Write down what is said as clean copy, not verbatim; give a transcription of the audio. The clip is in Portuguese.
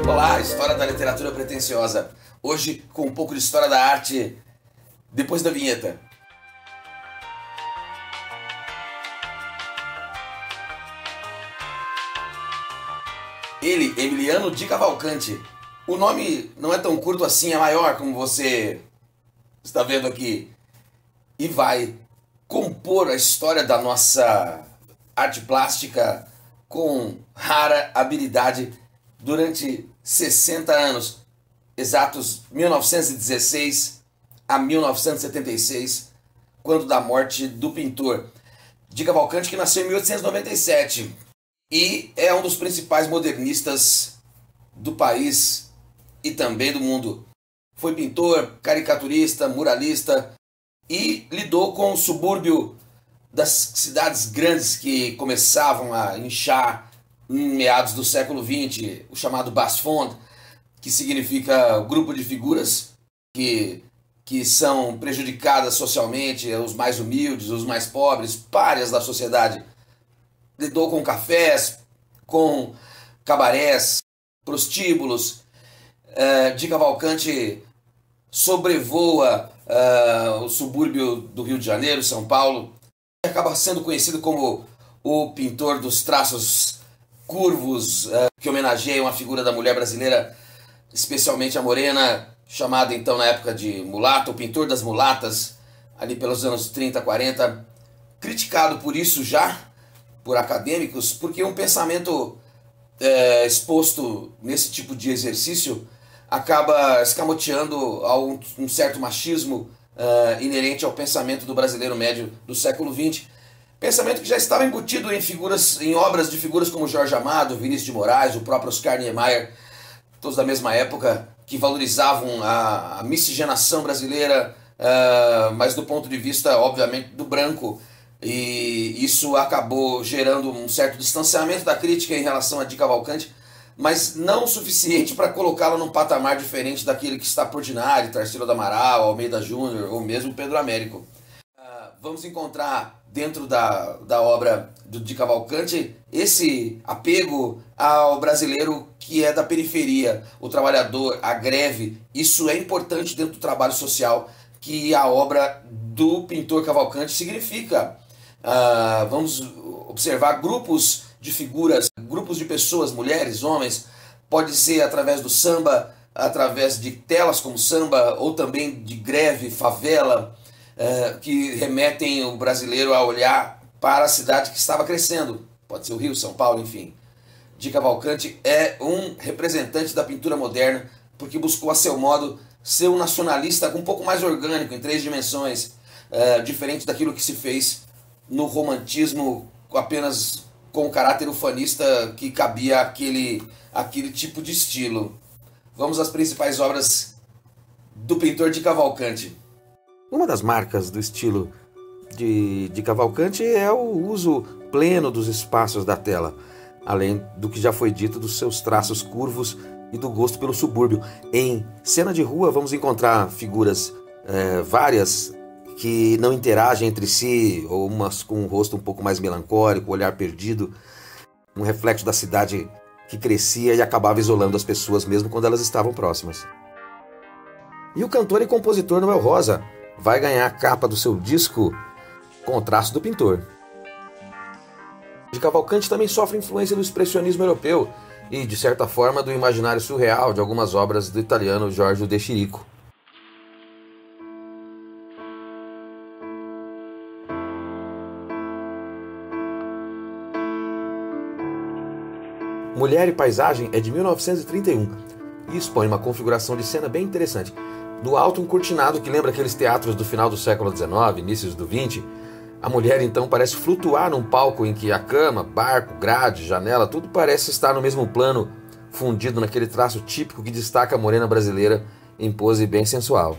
Olá, história da literatura pretensiosa. Hoje com um pouco de história da arte depois da vinheta. Ele, Emiliano de Cavalcanti. O nome não é tão curto assim, é maior, como você está vendo aqui. E vai compor a história da nossa arte plástica com rara habilidade durante 60 anos, exatos 1916 a 1976, quando da morte do pintor de Cavalcanti, que nasceu em 1897 e é um dos principais modernistas do país e também do mundo. Foi pintor, caricaturista, muralista e lidou com o subúrbio das cidades grandes que começavam a inchar em meados do século XX, o chamado Bas-Fond, que significa grupo de figuras que são prejudicadas socialmente, os mais humildes, os mais pobres, párias da sociedade. Lidou com cafés, com cabarés, prostíbulos. De Cavalcanti sobrevoa o subúrbio do Rio de Janeiro, São Paulo. Acaba sendo conhecido como o pintor dos traços curvos, que homenageiam a figura da mulher brasileira, especialmente a morena, chamada então na época de mulata, o pintor das mulatas, ali pelos anos 30, 40, criticado por isso já, por acadêmicos, porque um pensamento exposto nesse tipo de exercício acaba escamoteando a um certo machismo inerente ao pensamento do brasileiro médio do século XX. Pensamento que já estava embutido em obras de figuras como Jorge Amado, Vinícius de Moraes, o próprio Oscar Niemeyer, todos da mesma época, que valorizavam a miscigenação brasileira, mas do ponto de vista, obviamente, do branco. E isso acabou gerando um certo distanciamento da crítica em relação a de Cavalcanti, mas não o suficiente para colocá-lo num patamar diferente daquele que está Portinari, Tarsila do Amaral, Almeida Júnior ou mesmo Pedro Américo. Vamos encontrar dentro da obra de Cavalcanti esse apego ao brasileiro que é da periferia, o trabalhador, a greve. Isso é importante dentro do trabalho social que a obra do pintor Cavalcanti significa. Vamos observar grupos de figuras, grupos de pessoas, mulheres, homens, pode ser através do samba, através de telas como samba, ou também de greve, favela, que remetem o brasileiro a olhar para a cidade que estava crescendo. Pode ser o Rio, São Paulo, enfim. De Cavalcanti é um representante da pintura moderna, porque buscou a seu modo ser um nacionalista um pouco mais orgânico, em 3 dimensões, diferente daquilo que se fez no romantismo, apenas com o caráter ufanista que cabia aquele tipo de estilo. Vamos às principais obras do pintor de Cavalcanti. Uma das marcas do estilo de Cavalcanti é o uso pleno dos espaços da tela, além do que já foi dito dos seus traços curvos e do gosto pelo subúrbio. Em cena de rua vamos encontrar figuras várias que não interagem entre si, ou umas com um rosto um pouco mais melancólico, olhar perdido, um reflexo da cidade que crescia e acabava isolando as pessoas mesmo quando elas estavam próximas. E o cantor e compositor Noel Rosa vai ganhar a capa do seu disco com o traço do pintor. De Cavalcanti também sofre influência do expressionismo europeu e, de certa forma, do imaginário surreal de algumas obras do italiano Giorgio de Chirico. Mulher e Paisagem é de 1931 e expõe uma configuração de cena bem interessante. Do alto, um cortinado que lembra aqueles teatros do final do século XIX, inícios do XX. A mulher então parece flutuar num palco em que a cama, barco, grade, janela, tudo parece estar no mesmo plano, fundido naquele traço típico que destaca a morena brasileira em pose bem sensual.